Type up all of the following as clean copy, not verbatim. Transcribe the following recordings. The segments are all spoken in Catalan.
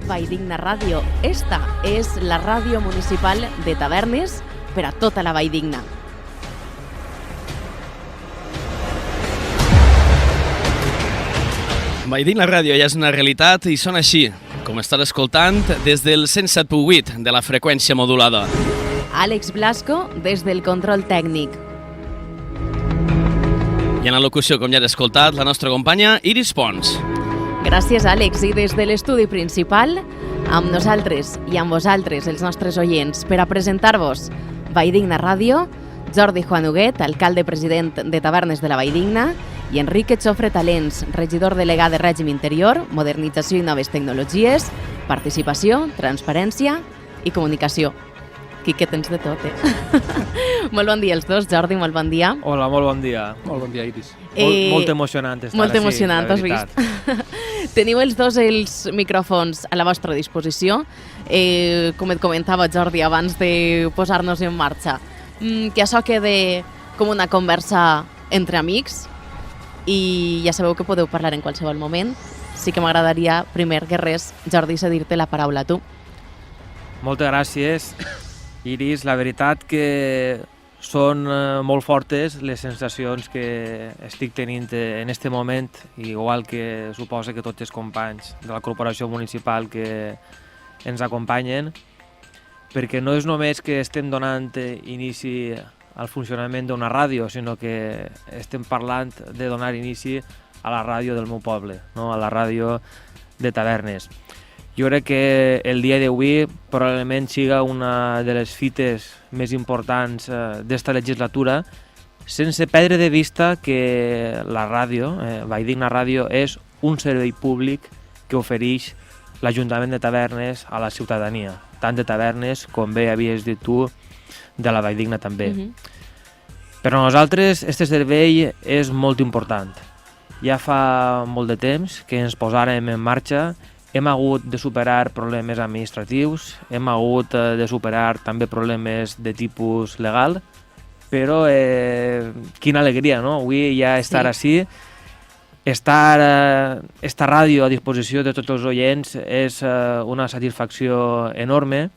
Valldigna Ràdio. Esta és la ràdio municipal de Tavernes per a tota la Valldigna. Valldigna Ràdio ja és una realitat i sona així, com estar escoltant des del 107.8 de la freqüència modulada. Àlex Blasco des del control tècnic. I en la locució, com ja heu escoltat, la nostra companya Iris Pons. Gràcies, Àlex. I des de l'estudi principal, amb nosaltres i amb vosaltres, els nostres oients, per a presentar-vos Valldigna Ràdio, Jordi Juan Huguet, alcalde president de Tavernes de la Valldigna, i Enrique Chofre Talents, regidor delegat de Règim Interior, Modernització i Noves Tecnologies, Participació, Transparència i Comunicació. Aquí que tens de tot, Molt bon dia els dos, Jordi, molt bon dia. Hola, molt bon dia. Molt bon dia, Iris. Molt emocionant estar molt així, emocionant, la has veritat. vist? Teniu els dos els micròfons a la vostra disposició. Com et comentava, Jordi, abans de posar-nos en marxa, que això quede com una conversa entre amics i ja sabeu que podeu parlar en qualsevol moment. Sí que m'agradaria, primer que res, Jordi, cedir-te la paraula a tu. Moltes gràcies, Iris. La veritat que són molt fortes les sensacions que estic tenint en aquest moment, igual que suposa que tots els companys de la corporació municipal que ens acompanyen, perquè no és només que estem donant inici al funcionament d'una ràdio, sinó que estem parlant de donar inici a la ràdio del meu poble, no? A la ràdio de Tavernes. Jo crec que el dia d'avui probablement siga una de les fites més importants d'esta legislatura, sense perdre de vista que la ràdio, Valldigna Ràdio, és un servei públic que ofereix l'Ajuntament de Tavernes a la ciutadania, tant de Tavernes com bé havies dit tu, de la Valldigna també. Per a nosaltres, aquest servei és molt important. Ja fa molt de temps que ens posàrem en marxa. Hem hagut de superar problemes administratius, hem hagut de superar també problemes de tipus legal, però quina alegria, no? Avui ja estar així, estar esta ràdio a disposició de tots els oients és una satisfacció enorme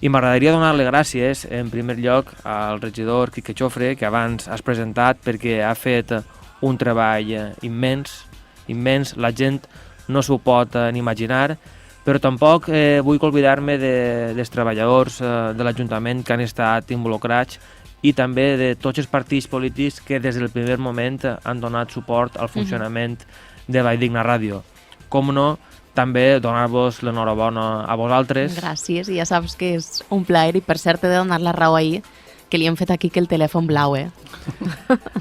i m'agradaria donar-li gràcies en primer lloc al regidor Quique Chofre, que abans has presentat, perquè ha fet un treball immens, la gent no s'ho pot ni imaginar, però tampoc vull oblidar-me dels treballadors de l'Ajuntament que han estat involucrats i també de tots els partits polítics que des del primer moment han donat suport al funcionament de Valldigna Ràdio. Com no, també donar-vos l'enhorabona a vosaltres. Gràcies, i ja saps que és un plaer, i per cert he de donar la raó ahir, que li hem fet aquí que el telèfon blau,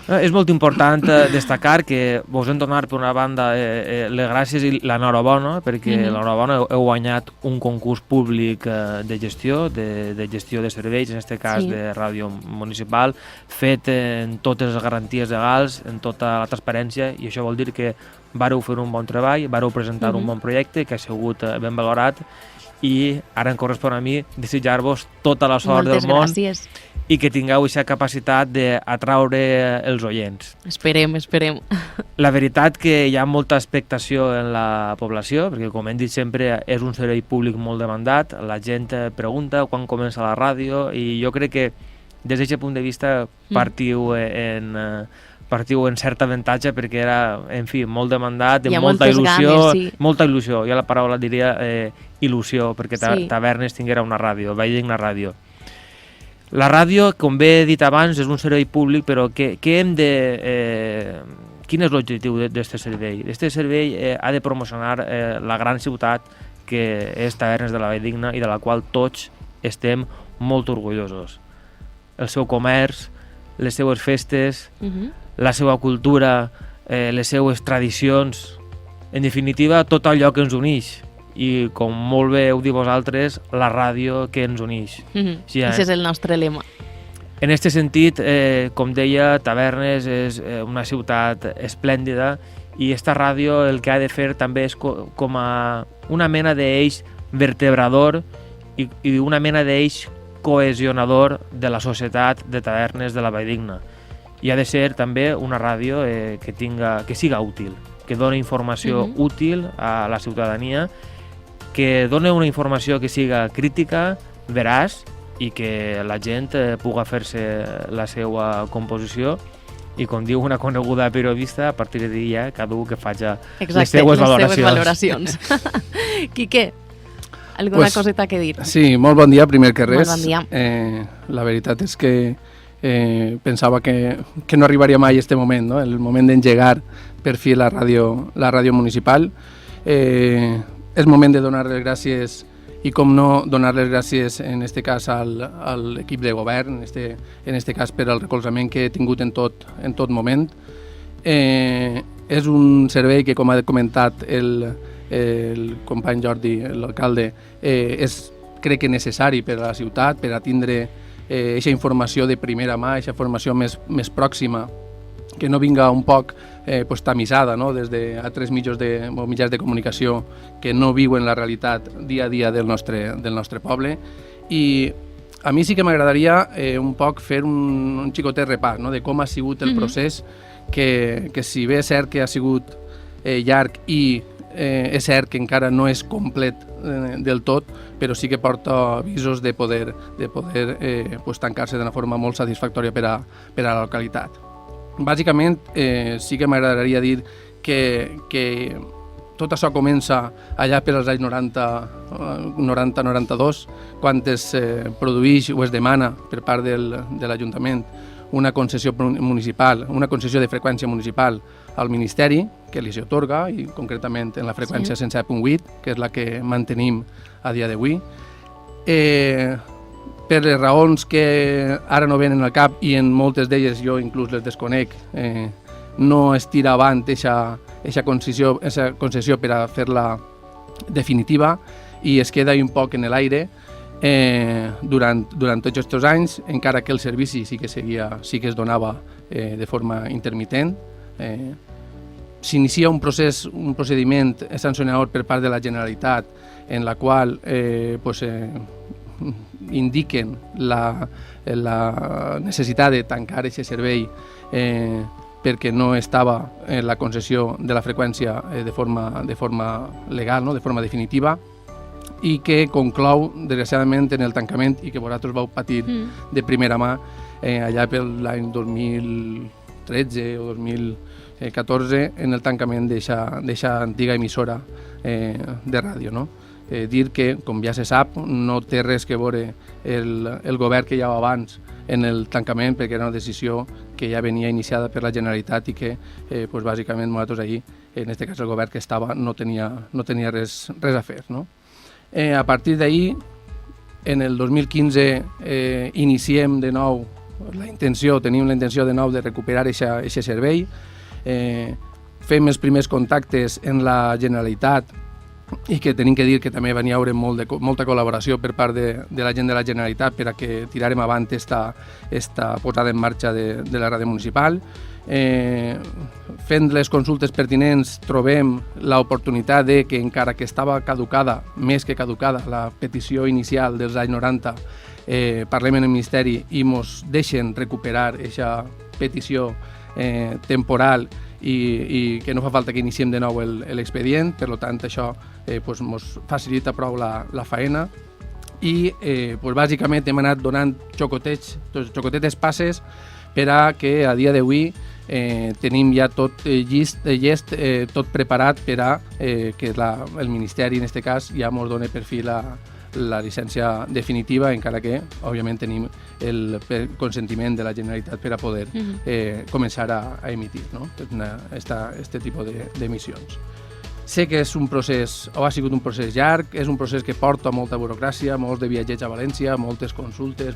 És molt important destacar que vos hem donat per una banda les gràcies i l'enhorabona, perquè l'enhorabona heu guanyat un concurs públic de gestió de serveis, en aquest cas de ràdio municipal, fet en totes les garanties legals, en tota la transparència, i això vol dir que vareu fer un bon treball, vareu presentar un bon projecte que ha sigut ben valorat, i ara em correspon a mi desitjar-vos tota la sort del món. Moltes gràcies. I que tingueu aquesta capacitat d'atraure els oients. Esperem. La veritat que hi ha molta expectació en la població, perquè com hem dit sempre és un servei públic molt demandat, la gent pregunta quan comença la ràdio, i jo crec que des d'aquest punt de vista partiu en cert avantatge, perquè era, en fi, molt demandat, amb molta il·lusió, molta il·lusió, jo la paraula diria il·lusió, perquè Tavernes tinguera una ràdio, Valldigna Ràdio. La ràdio, com bé he dit abans, és un servei públic, però quin és l'objectiu d'aquest servei? Aquest servei ha de promocionar la gran ciutat que és Tavernes de la Valldigna i de la qual tots estem molt orgullosos. El seu comerç, les seues festes, la seva cultura, les seues tradicions, en definitiva, tot allò que ens uneix. I, com molt bé heu dit vosaltres, la ràdio que ens uneix. Això és el nostre lema. En aquest sentit, com deia, Tavernes és una ciutat esplèndida, i esta ràdio el que ha de fer també és com a una mena d'eix vertebrador i una mena d'eix cohesionador de la societat de Tavernes de la Valldigna. I ha de ser també una ràdio que siga útil, que doni informació útil a la ciutadania, que doni una informació que siga crítica, veraç, i que la gent pugui fer-se la seva composició i, com diu una coneguda periodista, a partir de dia cada un que faci les seues valoracions. Quique, alguna coseta que dir? Sí, molt bon dia, primer que res. Molt bon dia. La veritat és que pensava que no arribaria mai este moment, no? El moment d'engegar per fi la ràdio municipal. És moment de donar les gràcies i, com no, donar les gràcies en este cas a l'equip de govern, en este cas per al recolzament que he tingut en tot moment. És un servei que, com ha comentat el company Jordi, l'alcalde, és, crec que, necessari per a la ciutat, per a tindre aquesta informació de primera mà, aquesta informació més pròxima, que no vinga un poc tamisada, no? Des d'altres mitjans de comunicació que no viuen la realitat dia a dia del nostre poble. I a mi sí que m'agradaria un poc fer un xicotet repàs, no? De com ha sigut el procés, que si bé és cert que ha sigut llarg i és cert que encara no és complet del tot, però sí que porta visos de poder tancar-se d'una forma molt satisfactòria per a la localitat. Bàsicament, sí que m'agradaria dir que tot això comença allà per als anys 90-92, quan es produeix o es demana per part de l'Ajuntament una concessió municipal, una concessió de freqüència municipal al Ministeri, que li s'atorga, i concretament en la freqüència 107.8, que és la que mantenim a dia d'avui. Per les raons que ara no venen al cap, i en moltes d'elles jo inclús les desconec, no es tira avant aquesta concessió per a fer-la definitiva, i es queda un poc en l'aire durant tots aquests anys, encara que el servici sí que es donava de forma intermitent. S'inicia un procediment sancionador per part de la Generalitat, en la qual indiquen la necessitat de tancar aquest servei perquè no estava en la concessió de la freqüència de forma legal, no? De forma definitiva, i que conclou, desgraciadament, en el tancament, i que vosaltres vau patir de primera mà allà per l'any 2013 o 2014, en el tancament d'aquesta antiga emissora de ràdio, no? Dir que, com ja se sap, no té res que veure el govern que hi havia abans en el tancament, perquè era una decisió que ja venia iniciada per la Generalitat i que, bàsicament, nosaltres allí, en aquest cas el govern que estava, no tenia res a fer, no? A partir d'ahir, en el 2015, iniciem de nou tenim la intenció de nou de recuperar aquest servei. Fem els primers contactes en la Generalitat, i que tenim que dir que també van haver molta col·laboració per part de la gent de la Generalitat per a que tirarem avant esta posada en marxa de la ràdio municipal. Fent les consultes pertinents trobem l'oportunitat de que, encara que estava caducada, més que caducada, la petició inicial dels anys 90, parlem en el Ministeri i ens deixen recuperar aquesta petició temporal i que no fa falta que iniciem de nou l'expedient. Per tant, això ens facilita prou la faena, i bàsicament hem anat donant xocotetes passes per a que a dia d'avui tenim ja tot llest, tot preparat per a que el Ministeri, en aquest cas, ja ens doni per fi la llicència definitiva, encara que, òbviament, tenim el consentiment de la Generalitat per a poder començar a emitir, no? Este tipus d'emissions. Sé que és un procés, o ha sigut un procés llarg, és un procés que porta molta burocràcia, molts de viatgets a València, moltes consultes,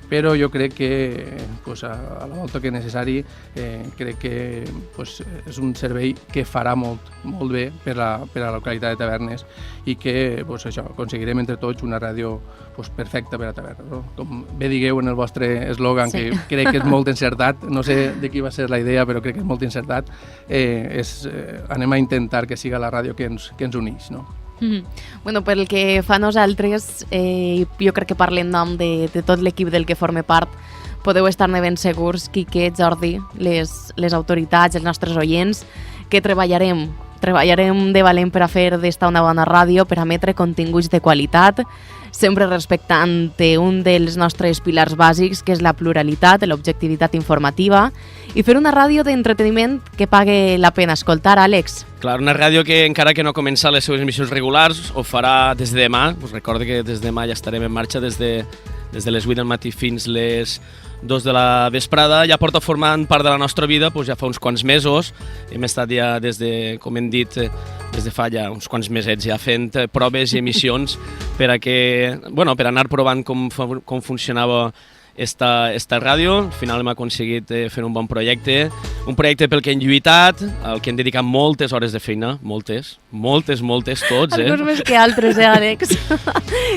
però jo crec que a la volta que és necessari, crec que és un servei que farà molt bé per a la localitat de Tavernes, i que aconseguirem entre tots una ràdio perfecta per a Tavernes, no? Com bé digueu en el vostre eslògan, que crec que és molt encertat, no sé de qui va ser la idea, però crec que és molt encertat, anem a intentar que siga la ràdio que ens uneix, no? Bueno, pel que fa a nosaltres, jo crec que parlem en nom de tot l'equip del que forme part. Podeu estar-ne ben segurs, Quique, Jordi, les autoritats, els nostres oients, que treballarem Treballarem de valent per a fer d'esta una bona ràdio, per a emetre continguts de qualitat, sempre respectant un dels nostres pilars bàsics, que és la pluralitat, l'objectivitat informativa, i fer una ràdio d'entreteniment que pague la pena escoltar, Àlex. Clar, una ràdio que encara que no comença les seves emissions regulars, ho farà des de demà. Us recordo que des de demà ja estarem en marxa des de les 8 del matí fins les 2 de la vesprada. Ja porta formant part de la nostra vida ja fa uns quants mesos. Hem estat ja des de, com hem dit, des de fa ja uns quants mesets ja fent proves i emissions per anar provant com funcionava esta ràdio. Al final hem aconseguit fer un bon projecte, un projecte pel que hem lluitat, al que hem dedicat moltes hores de feina, moltes, tots. Alguns més que altres, Àlex?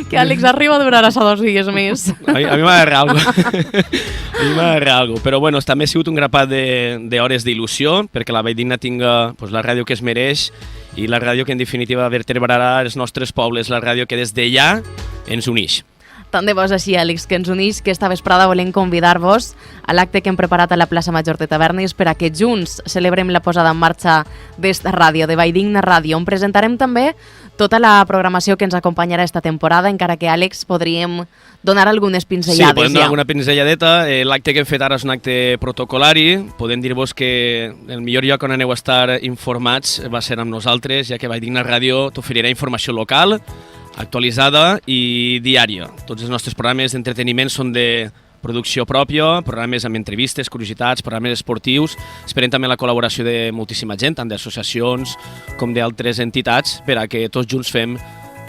Que Àlex arriba a durar a 2 dies més. A mi m'ha d'agarrar alguna cosa. Però bueno, també ha sigut un grapat d'hores d'il·lusió perquè la Valldigna tinga la ràdio que es mereix i la ràdio que en definitiva vertebrarà els nostres pobles, la ràdio que des d'allà ens uneix. Tant de bo és així, Àlex, que ens unís, que esta vesprada volem convidar-vos a l'acte que hem preparat a la plaça Major de Tavernes per a que junts celebrem la posada en marxa d'esta ràdio, de Valldigna Ràdio, on presentarem també tota la programació que ens acompanyarà esta temporada, encara que, Àlex, podríem donar algunes pinzellades. Sí, podem donar alguna pinzelladeta. L'acte que hem fet ara és un acte protocolari. Podem dir-vos que el millor lloc on aneu a estar informats va ser amb nosaltres, ja que Valldigna Ràdio t'oferirà informació local, actualitzada i diària. Tots els nostres programes d'entreteniment són de producció pròpia, programes amb entrevistes, curiositats, programes esportius. Esperem també la col·laboració de moltíssima gent, tant d'associacions com d'altres entitats, per a que tots junts fem,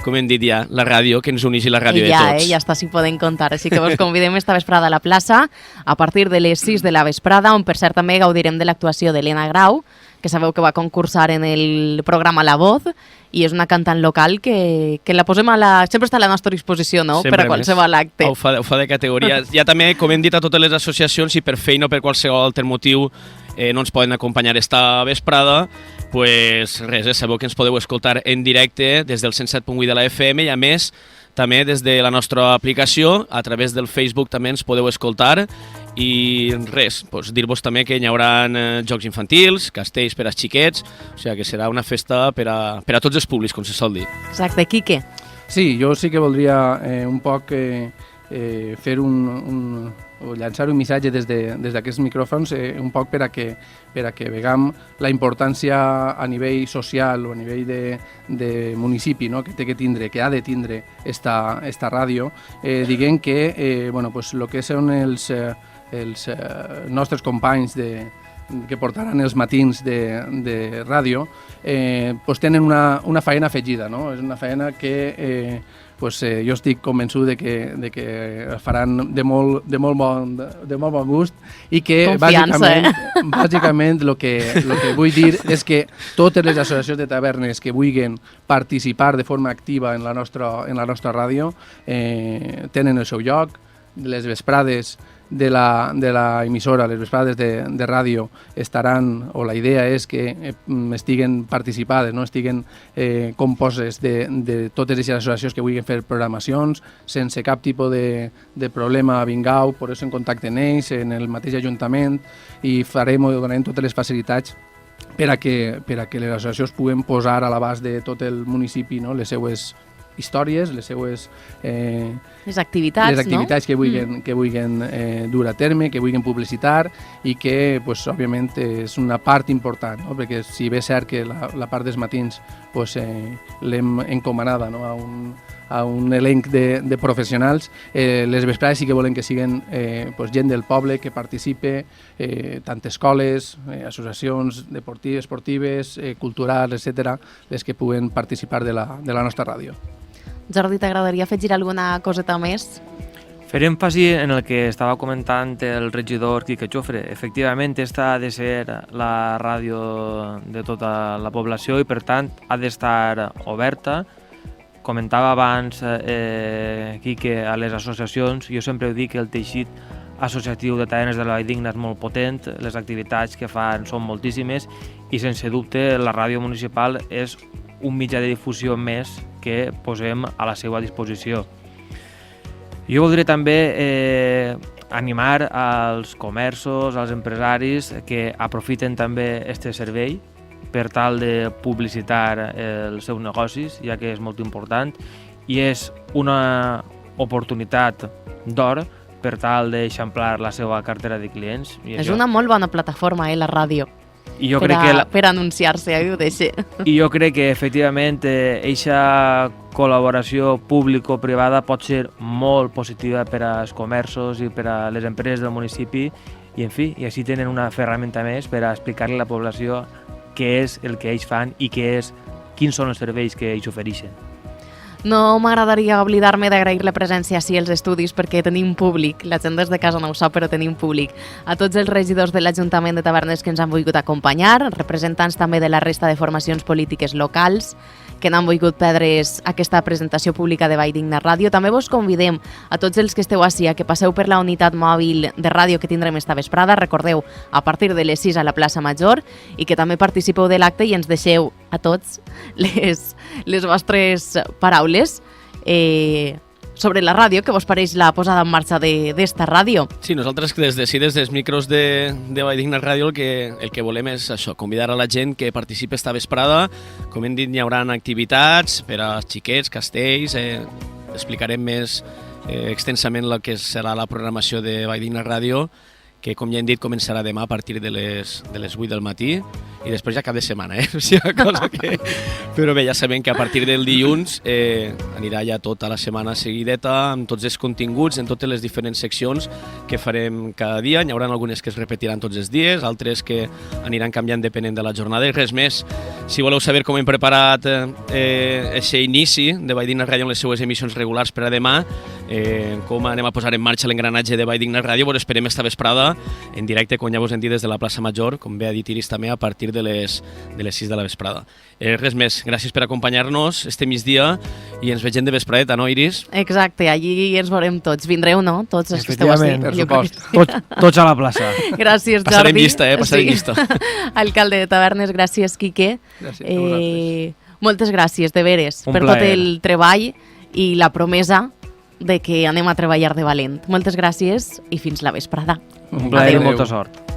com hem dit ja, la ràdio que ens uneix i la ràdio de tots. Ja està, si podem comptar. Així que vos convidem esta vesprada a la plaça a partir de les 6 de la vesprada, on per cert també gaudirem de l'actuació d'Helena Grau, que sabeu que va concursar en el programa La Voz, i és una cantant local que la posem sempre està a la nostra disposició, no? Sempre per a qualsevol acte. Ho fa de categoria. Ja també, com hem dit a totes les associacions, si per feina o per qualsevol altre motiu no ens poden acompanyar esta vesprada, pues res, sabeu que ens podeu escoltar en directe des del 107.8 de la FM i a més també des de la nostra aplicació, a través del Facebook també ens podeu escoltar i res, dir-vos també que hi haurà jocs infantils, castells per als xiquets, o sigui que serà una festa per a tots els públics, com se sol dir. Exacte, Quique. Sí, jo sí que voldria un poc fer o llançar un missatge des d'aquests micròfons un poc per a que vegam la importància a nivell social o a nivell de municipi, no? que té que tindre, que ha de tindre esta ràdio, diguem que el que són els nostres companys que portaran els matins de ràdio tenen una feina afegida, no? És una feina que jo estic convençut de que faran de molt bon gust i que bàsicament el que vull dir és que totes les associacions de tavernes que vulguin participar de forma activa en la nostra ràdio tenen el seu lloc. Les vesprades de la emissora, les vesprades de ràdio estaran, o la idea és que estiguen participades, no estiguen composes de totes les associacions que vulguin fer programacions, sense cap tipus de problema vingau, poseu-se en contacte amb ells, en el mateix ajuntament, i donarem totes les facilitats per a que les associacions puguin posar a l'abast de tot el municipi, no? Les seues històries, les seues les activitats, no? que vulguin dur a terme, que vulguin publicitar i que, òbviament, és una part important, no? Perquè si bé és cert que la part dels matins l'hem encomanada, no? a un elenc de professionals, les vesprades sí que volen que siguin gent del poble que participe, tant escoles, associacions esportives, culturals, etc., les que puguen participar de la nostra ràdio. Jordi, t'agradaria afegir alguna coseta més? Fer èmfasi en el que estava comentant el regidor Quique Jofre. Efectivament, esta ha de ser la ràdio de tota la població i, per tant, ha d'estar oberta. Comentava abans Quique a les associacions. Jo sempre ho dic que el teixit associatiu de Tavernes de la Valldigna és molt potent, les activitats que fan són moltíssimes i, sense dubte, la ràdio municipal és un mitjà de difusió més que posem a la seva disposició. Jo voldria també animar als comerços, als empresaris que aprofiten també aquest servei per tal de publicitar els seus negocis, ja que és molt important, i és una oportunitat d'or per tal d'eixamplar la seva cartera de clients. És una molt bona plataforma, la ràdio, I jo crec que per anunciar-se, ho deixe. I jo crec que efectivament eixa col·laboració público-privada pot ser molt positiva per als comerços i per a les empreses del municipi i, en fi, i així tenen una ferramenta més per a explicar-li a la població què és el que ells fan i quins són els serveis que ells ofereixen. No m'agradaria oblidar-me d'agrair la presència així als estudis perquè tenim públic, la gent des de casa no ho sap però tenim públic. A tots els regidors de l'Ajuntament de Tavernes que ens han volgut acompanyar, representants també de la resta de formacions polítiques locals que n'han volgut perdre's aquesta presentació pública de Vall Digna Ràdio. També vos convidem a tots els que esteu ací a que passeu per la unitat mòbil de ràdio que tindrem esta vesprada. Recordeu, a partir de les 6 a la plaça Major i que també participeu de l'acte i ens deixeu a tots les vostres paraules sobre la ràdio, que vos pareix la posada en marxa d'esta ràdio. Sí, nosaltres des dels micros de Vall Digna Ràdio el que volem és això, convidar a la gent que participi esta vesprada. Com hem dit, hi haurà activitats per als xiquets, castells, explicarem més extensament el que serà la programació de Vall Digna Ràdio, que, com ja hem dit, començarà demà a partir de les 8 del matí i després ja cap de setmana, o sigui, cosa que... Però bé, ja sabem que a partir del dilluns anirà ja tota la setmana seguideta amb tots els continguts en totes les diferents seccions que farem cada dia. N'hi haurà algunes que es repetiran tots els dies, altres que aniran canviant depenent de la jornada i res més. Si voleu saber com hem preparat aquest inici de Vall Digna Ràdio amb les seues emissions regulars per a demà, com anem a posar en marxa l'engranatge de Vall Digna Ràdio, vos esperem esta vesprada en directe, com ja vos hem dit, des de la plaça Major, com bé ha dit Iris també, a partir de les 6 de la vesprada. Res més, gràcies per acompanyar-nos este migdia i ens vegem de vespradeta, no, Iris? Exacte, allí ens veurem tots. Vindreu, no? Tots els que esteu així. Per supost. Tots a la plaça. Gràcies, Jordi. Passarem llista, passarem llista. Alcalde de Tavernes, gràcies, Quique. Gràcies a vosaltres. Moltes gràcies, de veres, per tot el treball i la promesa de que anem a treballar de valent. Moltes gràcies i fins la vesprada. Un plaer i molta sort.